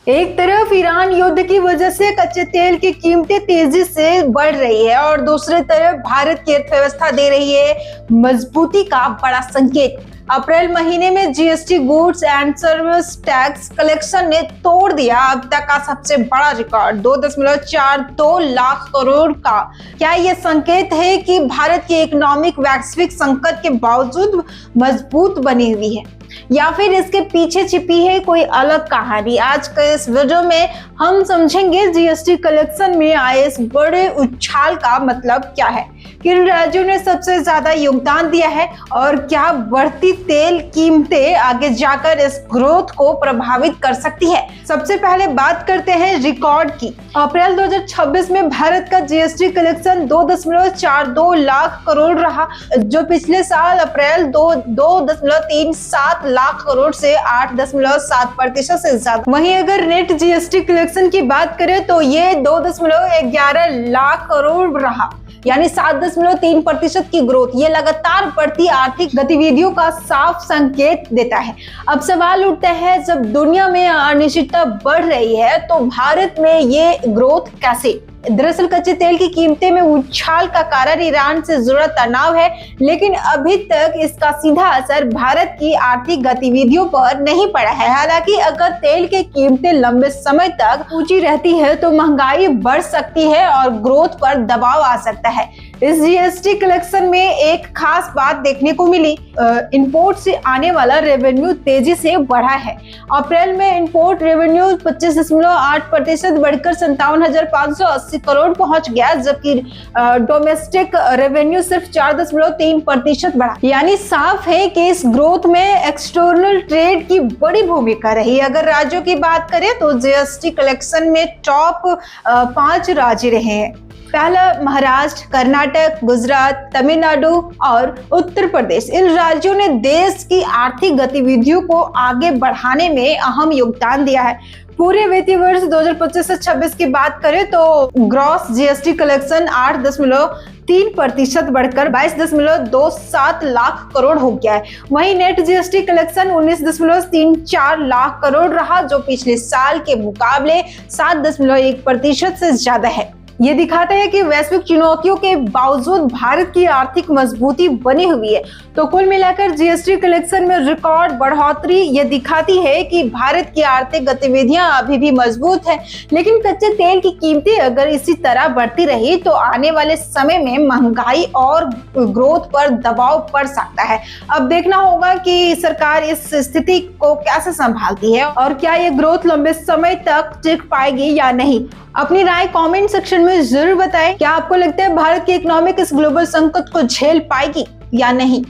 एक तरफ ईरान युद्ध की वजह से कच्चे तेल की कीमतें तेजी से बढ़ रही है और दूसरी तरफ भारत की अर्थव्यवस्था दे रही है मजबूती का बड़ा संकेत। अप्रैल महीने में GST goods and service tax collection ने तोड़ दिया अब तक का सबसे बड़ा रिकॉर्ड 2.42 लाख करोड़ का। क्या ये संकेत है कि भारत की इकोनॉमिक वैश्विक संकट के बावजूद मजबूत बनी हुई है या फिर इसके पीछे छिपी है कोई अलग कहानी? आज के इस वीडियो में हम समझेंगे जीएसटी कलेक्शन में आए इस बड़े उछाल का मतलब क्या है, किन राज्यों ने सबसे ज्यादा योगदान दिया है और क्या बढ़ती तेल कीमतें आगे जाकर इस ग्रोथ को प्रभावित कर सकती है। सबसे पहले बात करते हैं रिकॉर्ड की। अप्रैल 2026 में भारत का जीएसटी कलेक्शन 2.42 लाख करोड़ रहा, जो पिछले साल अप्रैल 2.37 लाख करोड़ से 8.7% से ज्यादा। वहीं अगर नेट जीएसटी कलेक्शन की बात करें तो ये 2.11 लाख करोड़ रहा, यानी 7.3% की ग्रोथ। ये लगातार बढ़ती आर्थिक गतिविधियों का साफ संकेत देता है। अब सवाल उठता है, जब दुनिया में अनिश्चितता बढ़ रही है तो भारत में ये ग्रोथ कैसे? दरअसल कच्चे तेल की कीमतें में उछाल का कारण ईरान से जुड़ा तनाव है, लेकिन अभी तक इसका सीधा असर भारत की आर्थिक गतिविधियों पर नहीं पड़ा है। हालांकि अगर तेल की कीमतें लंबे समय तक ऊंची रहती है तो महंगाई बढ़ सकती है और ग्रोथ पर दबाव आ सकता है। इस जीएसटी कलेक्शन में एक खास बात देखने को मिली, इंपोर्ट से आने वाला रेवेन्यू तेजी से बढ़ा है। अप्रैल में इंपोर्ट रेवेन्यू 25.8% बढ़कर 57,580 करोड़ पहुंच गया, जबकि डोमेस्टिक रेवेन्यू सिर्फ 4.3% बढ़ा। यानी साफ है कि इस ग्रोथ में एक्सटर्नल ट्रेड की बड़ी भूमिका रही। अगर राज्यों की बात करें तो जीएसटी कलेक्शन में टॉप 5 राज्य रहे हैं। पहला महाराष्ट्र, कर्नाटक, गुजरात, तमिलनाडु और उत्तर प्रदेश। इन राज्यों ने देश की आर्थिक गतिविधियों को आगे बढ़ाने में अहम योगदान दिया है। पूरे वित्तीय वर्ष 2025 से 26 की बात करें तो ग्रॉस जीएसटी कलेक्शन 8.3% बढ़कर 22.27 लाख करोड़ हो गया है। वहीं net GST collection 19.34 lakh crore रहा, जो पिछले साल के मुकाबले 7.1% से ज्यादा है। ये दिखाता है कि वैश्विक चुनौतियों के बावजूद भारत की आर्थिक मजबूती बनी हुई है। तो कुल मिलाकर जीएसटी कलेक्शन में रिकॉर्ड बढ़ोतरी ये दिखाती है कि भारत की आर्थिक गतिविधियां अभी भी मजबूत है, लेकिन कच्चे तेल की कीमतें अगर इसी तरह बढ़ती रही तो आने वाले समय में महंगाई और ग्रोथ पर दबाव पड़ सकता है। अब देखना होगा कि सरकार इस स्थिति को कैसे संभालती है और क्या ये ग्रोथ लंबे समय तक टिक पाएगी या नहीं। अपनी राय कमेंट सेक्शन में जरूर बताएं। क्या आपको लगता है भारत की इकोनॉमिक इस ग्लोबल संकट को झेल पाएगी या नहीं?